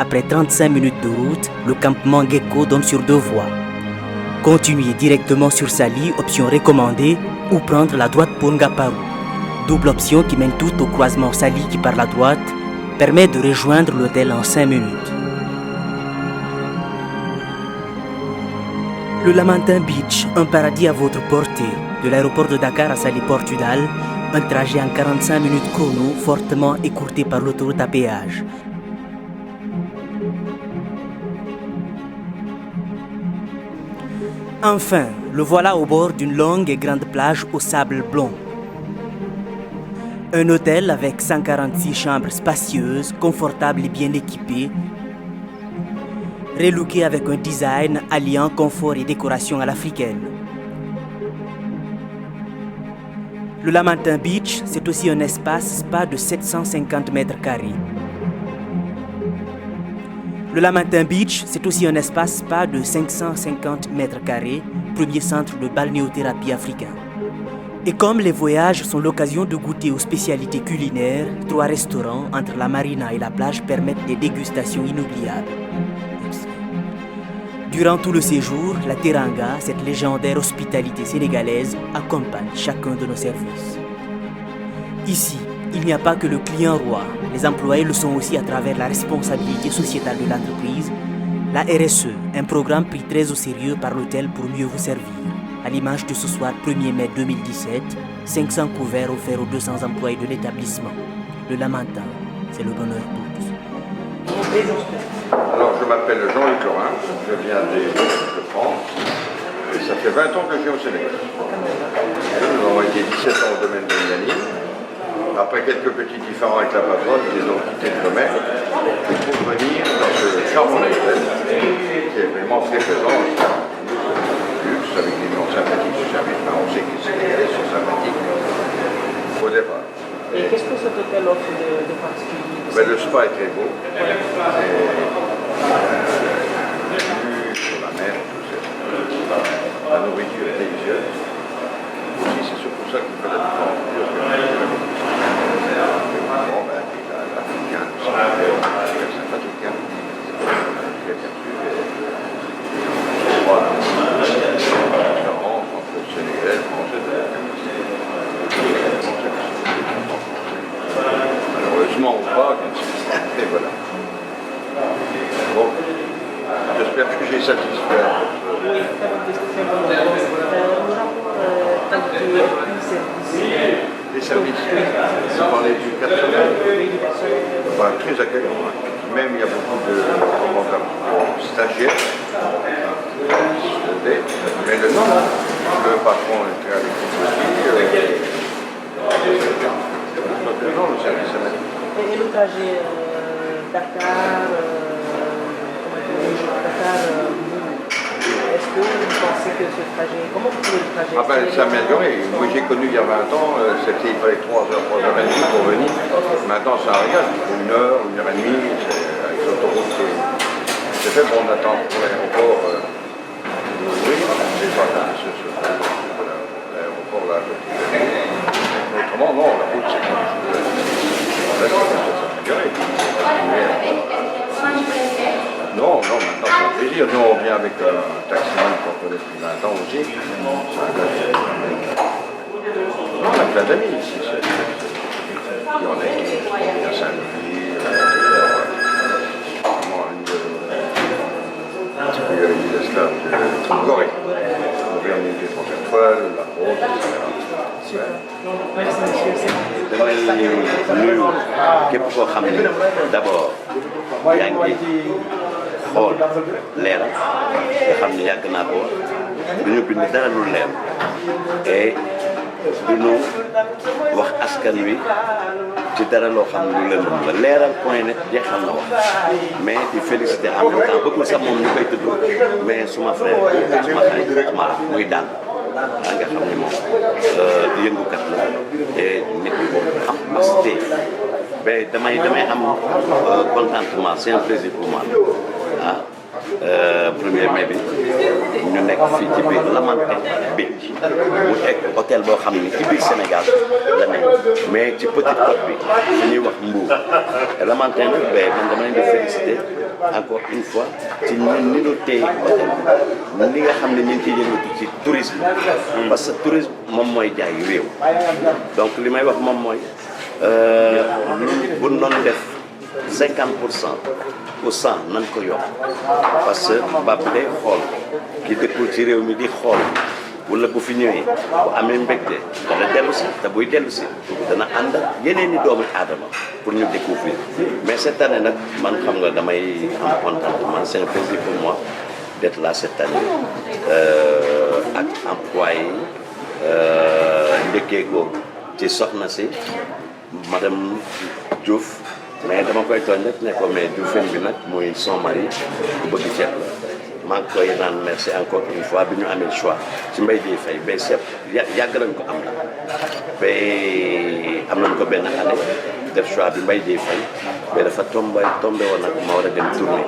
Après 35 minutes de route, le campement Gecko donne sur 2 voies. Continuer directement sur Saly, option recommandée, ou prendre la droite pour Ngaparou. Double option qui mène tout au croisement Saly qui par la droite permet de rejoindre l'hôtel en 5 minutes. Le Lamantin Beach, un paradis à votre portée. De l'aéroport de Dakar à Saly Portudal, un trajet en 45 minutes chrono fortement écourté par l'autoroute à péage. Enfin, le voilà au bord d'une longue et grande plage au sable blond. Un hôtel avec 146 chambres spacieuses, confortables et bien équipées, relooké avec un design alliant confort et décoration à l'africaine. Le Lamantin Beach, c'est aussi un espace spa de 750 mètres carrés. Le Lamantin Beach, c'est aussi un espace spa de 550 mètres carrés, premier centre de balnéothérapie africain. Et comme les voyages sont l'occasion de goûter aux spécialités culinaires, 3 restaurants entre la marina et la plage permettent des dégustations inoubliables. Durant tout le séjour, la Teranga, cette légendaire hospitalité sénégalaise, accompagne chacun de nos services. Ici, il n'y a pas que le client roi. Les employés le sont aussi à travers la responsabilité sociétale de l'entreprise, la RSE, un programme pris très au sérieux par l'hôtel pour mieux vous servir. À l'image de ce soir 1er mai 2017, 500 couverts offerts aux 200 employés de l'établissement. Le Lamantin, c'est le bonheur pour tous. Alors, je m'appelle Jean-Luc Lorrain, je viens de France, et ça fait 20 ans que je viens au Sénégal. Nous avons été 17 ans au domaine de l'Ianine. Après quelques petits différends avec la patronne, ils ont quitté le domaine pour venir dans ce charmant hôtel, qui est vraiment très plaisant, luxe, avec des gens sympathiques au service. On sait que les Sénégalais sont sympathiques au départ. Et qu'est-ce que cet hôtel offre de particulier? Le spa est très beau. Sur la mer, tout ça. La nourriture est délicieuse. Aussi, c'est surtout ça qui fait la différence. L'Africain, c'est sympathique. Très vertueux. La différence entre le Sénégalais et le Français, malheureusement ou pas, et voilà. Bon, j'espère que j'ai satisfait. Oui, Les services, vous parlez du personnel, très accueillant. Même il y a beaucoup de stagiaires, mais le patron est très à l'écoute aussi. Non, le service est magnifique. Et le trajet Dakar, est-ce que vous pensez que ce trajet, comment vous trouvez le trajet? C'est amélioré. Moi j'ai connu il y a 20 ans, il fallait 3 heures et demie pour venir. Maintenant c'est un régal, 1 heure, 1 heure et demie, avec l'autoroute c'est fait. On attend pour l'aéroport d'ouvrir, c'est pas l'aéroport là. Autrement non, la route c'est comme non, maintenant c'est un plaisir. Nous on vient avec un taximan qu'on connaît depuis 20 ans aussi. On a plein d'amis ici. Il y en a qui à Saint-Louis, il y a les esclaves de Gorée. On vient des 3 étoiles, la Rose, etc. damay nuyu képp koo xam ne d'abord yaa ngi xool leeral nga xam ne yàgg naa ko du ñu bind dara lu leer et du ñu wax askan wi ci dara loo xam ne lu leen la leeral point net jeexal na wax mais di féliciter en même temps bëggul sax moom ñu koy tudd mais suma frère suma xarit Omar muy daal nga xam ne moom yëngukat la te nit ku am Pastef mais damay am contentement c'est un plaisir pour moi premier mai bi ñu nekk fii ci biir Lamantin Beach mu nekk hôtel boo xam ne ci biir Sénégal la nekk mais ci Petite Côte bi fi ñuy wax Mbour Lamantin nag man dama leen di féliciter encore une fois ci ni ñu téye hôtel li nga xam ne ñu ngi ciy yëngatu ci tourisme parce que tourisme moom mooy jaay réew donc li may wax moom mooy bu noon def 50% nañ ko yokk parce que tubaab bi day xool ki dëkkul ci réew mi di xool wala bu fi ñëwee bu amee mbégte dana dellu si te buy dellu si dana ànd ak yeneen i doomu aadama pour ñu découvrir mais cette année nag man xam nga damay am contentement c'est un plaisir pour moi d'être là cette année ak employé njëkkee ko ci soxna si madame Diouf mais dama koy tooñ rek ne ko mais Dioufène bi nag mooy son mari ku bëgg ceeb la maa ngi koy naan merci encore une fois bi ñu amee choix ci Mbaye Dièye Faye bay ceeb yàgg nañ ko am na ba am nañ ko benn année def choix bi Mbaye Dièye Faye mais dafa tombé woon nag ma war a dem tournée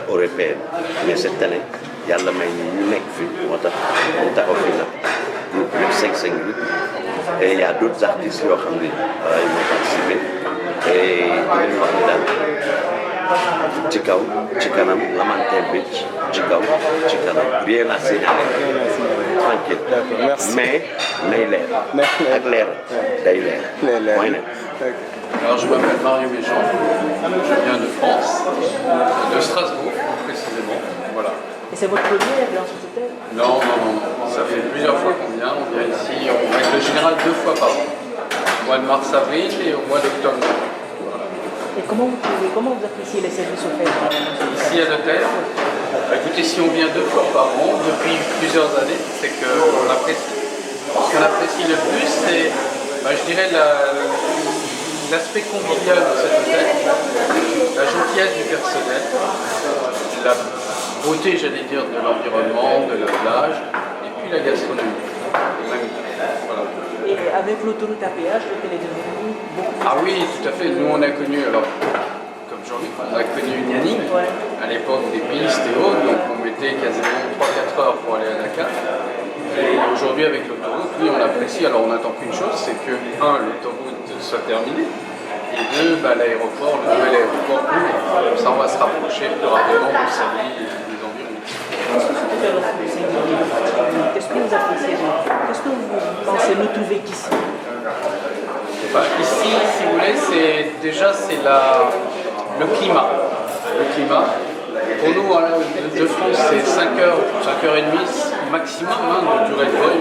européenne mais cette année yàlla may ñu nekk fi moo tax ñu taxaw fii nag groupe 858 et il y a d'autres artistes yoo xam ne ils vont participer et dinañ wax ni daal ci kaw ci kanam Lamantin Beach ci kaw ci kanam rien à signaler tranquille mais nay leer ak leer day leer mooy ne. Alors je m'appelle Mario Méjean, je viens de France, de Strasbourg précisément, voilà. Et c'est votre premier dans ce hôtel? Non, ça fait plusieurs fois qu'on vient ici, en règle générale 2 fois par an, au mois de mars-avril et au mois d'octobre. Voilà. Et comment vous appréciez les services offerts dans ici à l'hôtel? Écoutez, si on vient 2 fois par an, depuis plusieurs années, c'est qu'on apprécie. Ce qu'on apprécie le plus, c'est, je dirais, l'aspect convivial de cet hôtel, la gentillesse du personnel, la beauté, j'allais dire, de l'environnement, de la plage, et puis la gastronomie. Voilà. Et avec l'autoroute à péage, l'hôtel est devenu beaucoup plus... Ah oui, tout à fait. Nous, on a connu, alors, comme Jean-Luc, on a connu Nianing, à l'époque des pistes et autres, donc on mettait quasiment 3-4 heures pour aller à Dakar. Et aujourd'hui, avec l'autoroute, oui, on apprécie. Alors, on n'attend qu'une chose, c'est que, 1, l'autoroute soit terminée, et 2, l'aéroport, le nouvel aéroport ouvre. Comme ça, on va se rapprocher plus rapidement de Saly et des environs. Qu'est-ce que vous appréciez? Qu'est-ce que vous pensez nous trouver qu'ici? Ici, si vous voulez, c'est le climat. Le climat. Pour nous, de France, c'est 5 heures, 5h30 maximum de durée de vol.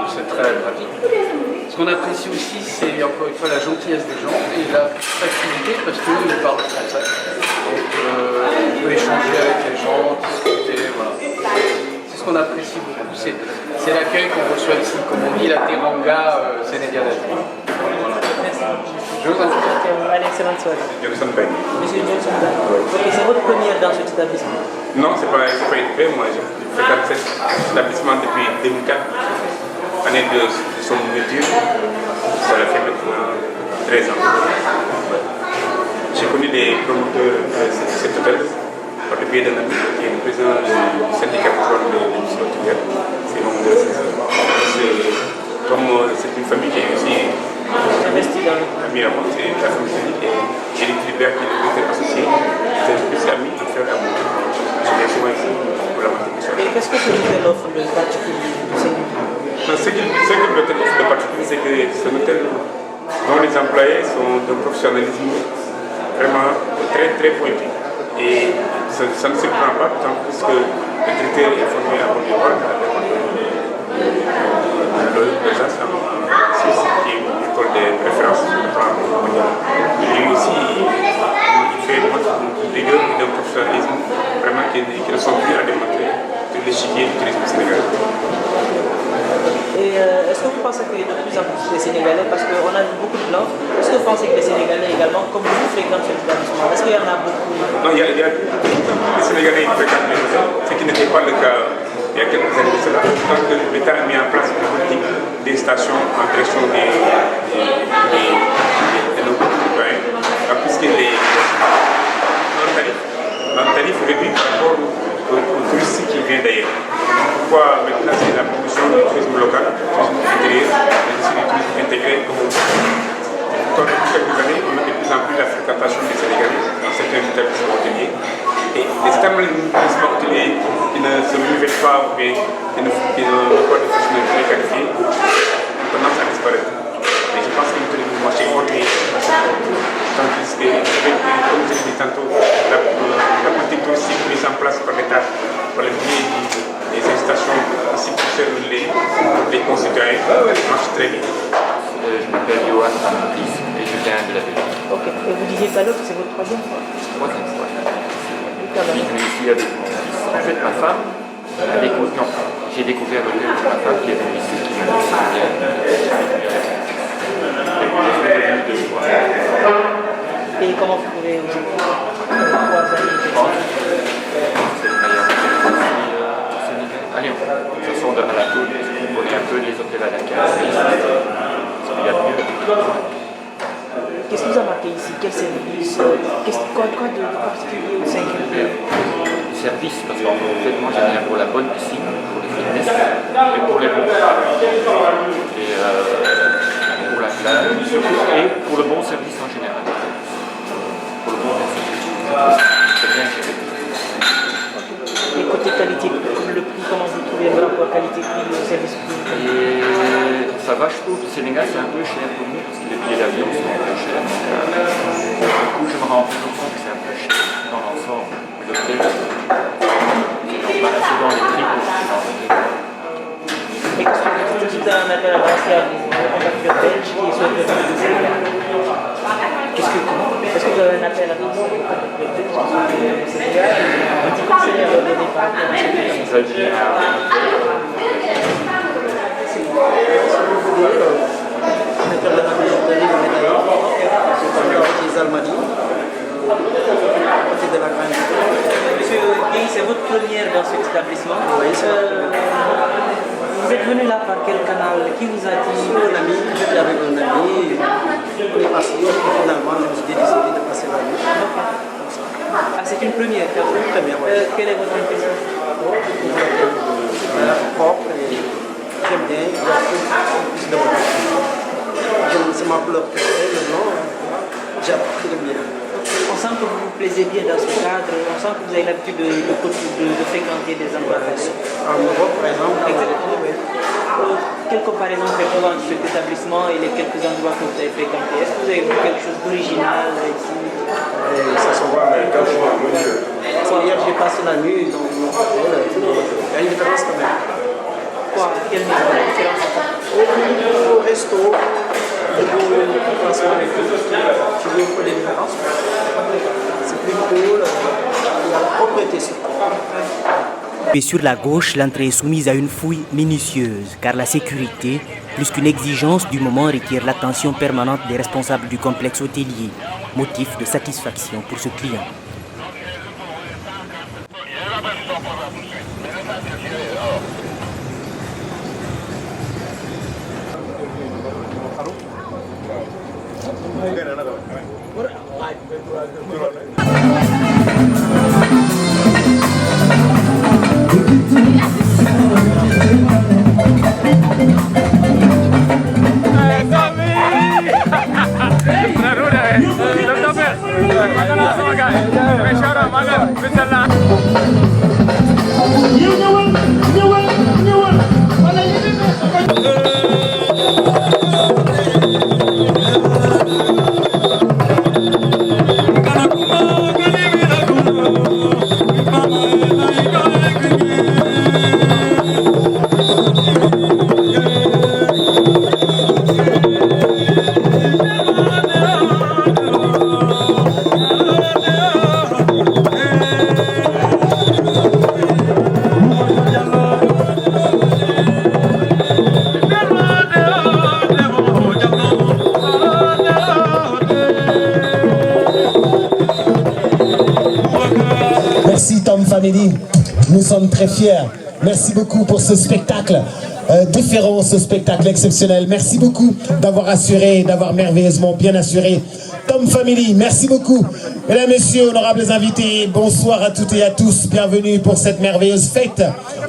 C'est très pratique. Ce qu'on apprécie aussi, c'est encore une fois la gentillesse des gens et la facilité parce qu'ils parlent français. Donc, on peut échanger avec les gens, discuter, voilà. C'est ce qu'on apprécie beaucoup, c'est l'accueil qu'on reçoit ici, comme on dit la teranga sénégalaise. Voilà. Merci. Je vous en prie. Allez, excellente soirée. Johnson Ben. Monsieur Johnson Ben. Ok, c'est votre première dans cet établissement? Non, c'est pas une première. Moi, je fréquente cet établissement depuis 2004, année de son ouverture. Ça l'a fait maintenant 13 ans. J'ai connu les promoteurs de cet hôtel par le biais d'un ami qui est le président du syndicat pétrole de l'émission hôtelière. C'est mon comme c'est une famille qui est aussi investi dans le... ami à moi, c'est la famille Sénic et Eric Tribert qui est le directeur associé. C'est un plus ami à faire à moi. Je viens souvent ici pour la matinée. Et qu'est-ce que c'est l'hôtel offre de particulier de Sénic? Ce que l'hôtel offre de particulier, c'est que c'est un hôtel dont les employés sont d'un professionnalisme vraiment très très pointu. Et ça ne se prend pas, tant plus que le directeur est formé à bon école. Le Jasam Suisse, qui est une école de référence sur le plan mondial. Lui aussi, il fait montre d'une rigueur et d'un professionnalisme vraiment qui ne sont plus à démontrer de l'échiquier du tourisme sénégalais. Et est-ce que vous pensez que de plus en plus les Sénégalais, parce qu'on a beaucoup de Blancs, est-ce que vous pensez que les Sénégalais également, comme vous, fréquentent cet établissement? Est-ce qu'il y en a beaucoup? Non, il y a les Sénégalais qui fréquentent les hôtels, ce qui n'était pas le cas il y a quelques années de cela. Tant que l'État a mis en place une politique des stations en direction de nos citoyens, puisque les tarif réduit par rapport aux touristes qui viennent d'ailleurs. Pourquoi maintenant c'est la promotion du tourisme local, du tourisme intérieur, mais aussi du tourisme intégré. Comme depuis quelques années, on a de plus en plus la fréquentation des Sénégalais dans cette c'est un établissement hôtelier. Et les établissements hôteliers qui ne se nivellent pas ou bien qui n'ont pas de personnel très qualifié ont tendance à disparaître. Et je pense qu'il faut marcher contre tandis que, comme je l'ai dit tantôt, la politique touristique mise en place par l'État, par le biais des incitations ici pour servir les concitoyens, marche très bien. Je m'appelle Johan Ramontis et je viens de la Belgique. Ok. Et vous disiez tout à l'heure que c'est votre troisième fois? Troisième fois. Je suis venu ici avec mon fils. En fait, ma femme j'ai découvert l'hôtel de ma femme qui est venue ici, qui m'a dit bien. Et comment vous trouvez aujourd'hui 3 années? Je pense que c'est le meilleur hôtel ici au Sénégal. Allez, de toute façon, à la tour, on connaît un peu les hôtels à la carte. Il y a mieux. Qu'est-ce qui vous a marqué ici? Quel service? Quoi de particulier au 5e pays? Le service, parce qu'en fait, moi, j'aime bien pour la bonne piscine, pour le fitness, et pour les bons plats. Et pour la plage, et pour le bon service en général. Pour le bon service. C'est bien géré. Et côté qualité, le prix, comment vous trouvez le rapport qualité-prix au service prix? Et ça va, je trouve. Le Sénégal, c'est un peu cher pour nous, parce que les billets d'avion sont un peu chers. Du coup, je me rends compte que c'est un peu cher dans l'ensemble. L'hôtel, c'est dans les prix pour Et qu'est-ce que vous avez un appel à lancer à vos compatriotes belges qui souhaitent venir au Sénégal? Est-ce que vous avez un appel à lancer à vos compatriotes belges qui souhaitent venir au Sénégal? Un petit conseil à leur donner par rapport à ce que ça vient à Monsieur Guy, c'est votre première dans cet établissement. Vous êtes venu là par quel canal? Qui vous a dit? Un ami, j'étais avec un ami, on est passé, finalement je me suis décidé de passer la nuit. Ah, c'est une première, une première, oui. Quelle est votre impression? Propre, et j'aime bien, il y a plus de monde. C'est ma couleur préférée, le blanc, j'ai appris bien. On sent que vous vous plaisez bien dans ce cadre, on sent que vous avez l'habitude de fréquenter des endroits. En Europe, par exemple, exactement. Oui. Quelle comparaison faites-vous entre cet établissement et les quelques endroits que vous avez fréquentés? Est-ce que vous avez vu quelque chose d'original ici? Ça se voit quand je vois. Hier, j'ai passé la nuit dans mon hôtel, il y a une différence quand même. Quoi? Quelle différence? Au resto, au placement et tout, tu vois un peu les différences. C'est plus cool, il y a la propreté surtout. Et sur la gauche, l'entrée est soumise à une fouille minutieuse, car la sécurité, plus qu'une exigence du moment, requiert l'attention permanente des responsables du complexe hôtelier, motif de satisfaction pour ce client. Merci Tom Family, nous sommes très fiers. Merci beaucoup pour ce spectacle différent, ce spectacle exceptionnel. Merci beaucoup d'avoir assuré, d'avoir merveilleusement bien assuré. Tom Family, merci beaucoup. Mesdames, Messieurs, honorables invités, bonsoir à toutes et à tous. Bienvenue pour cette merveilleuse fête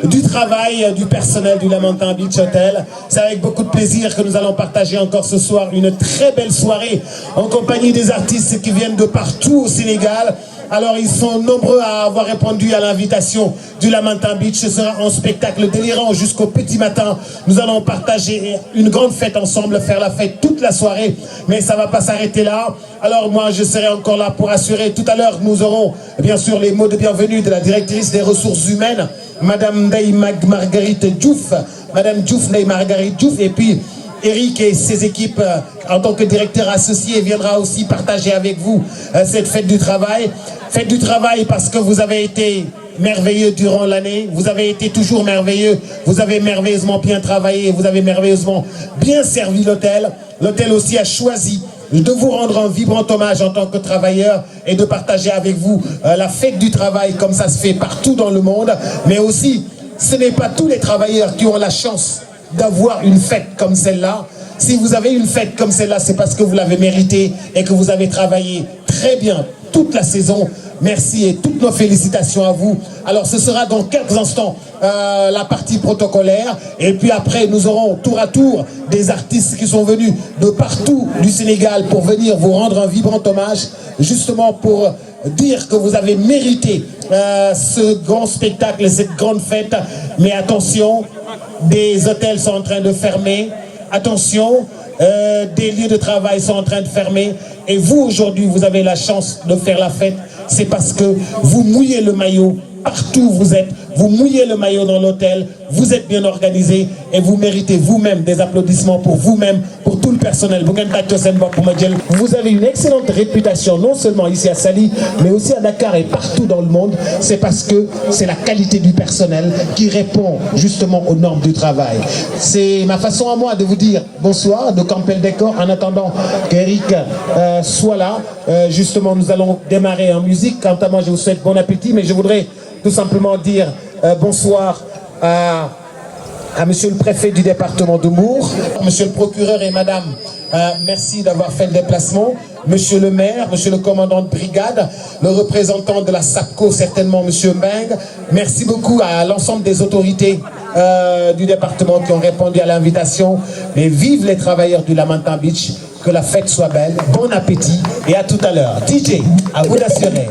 du travail du personnel du Lamentin Beach Hotel. C'est avec beaucoup de plaisir que nous allons partager encore ce soir une très belle soirée en compagnie des artistes qui viennent de partout au Sénégal. Alors ils sont nombreux à avoir répondu à l'invitation du Lamentin Beach. Ce sera un spectacle délirant jusqu'au petit matin. Nous allons partager une grande fête ensemble, faire la fête toute la soirée. Mais ça ne va pas s'arrêter là. Alors moi je serai encore là pour assurer. Tout à l'heure nous aurons bien sûr les mots de bienvenue de la directrice des ressources humaines, Madame Ndeye Marguerite Diouf. Madame Diouf, Ndeye Marguerite Diouf. Et puis Eric et ses équipes, en tant que directeur associé, viendra aussi partager avec vous cette fête du travail. Fête du travail parce que vous avez été merveilleux durant l'année, vous avez été toujours merveilleux, vous avez merveilleusement bien travaillé, vous avez merveilleusement bien servi l'hôtel. L'hôtel aussi a choisi de vous rendre un vibrant hommage en tant que travailleur et de partager avec vous la fête du travail comme ça se fait partout dans le monde. Mais aussi, ce n'est pas tous les travailleurs qui ont la chance d'avoir une fête comme celle-là. Si vous avez une fête comme celle-là, c'est parce que vous l'avez mérité et que vous avez travaillé très bien toute la saison. Merci et toutes nos félicitations à vous. Alors ce sera dans quelques instants la partie protocolaire. Et puis après, nous aurons tour à tour des artistes qui sont venus de partout du Sénégal pour venir vous rendre un vibrant hommage, justement pour dire que vous avez mérité ce grand spectacle, cette grande fête. Mais attention, des hôtels sont en train de fermer. Attention, des lieux de travail sont en train de fermer. Et vous, aujourd'hui, vous avez la chance de faire la fête. C'est parce que vous mouillez le maillot partout où vous êtes. Vous mouillez le maillot dans l'hôtel. Vous êtes bien organisé et vous méritez vous-même des applaudissements pour vous-même, pour tout le personnel. Vous avez une excellente réputation, non seulement ici à Saly, mais aussi à Dakar et partout dans le monde. C'est parce que c'est la qualité du personnel qui répond justement aux normes du travail. C'est ma façon à moi de vous dire bonsoir, de camper le décor en attendant qu'Eric soit là. Justement, nous allons démarrer en musique. Quant à moi, je vous souhaite bon appétit, mais je voudrais tout simplement dire bonsoir à monsieur le préfet du département de Mour, monsieur le procureur et madame, merci d'avoir fait le déplacement, monsieur le maire, monsieur le commandant de brigade, le représentant de la SAPCO, certainement monsieur Mbeng. Merci beaucoup à l'ensemble des autorités du département qui ont répondu à l'invitation. Et vive les travailleurs du Lamentin Beach, que la fête soit belle, bon appétit et à tout à l'heure. DJ, à vous d'assurer.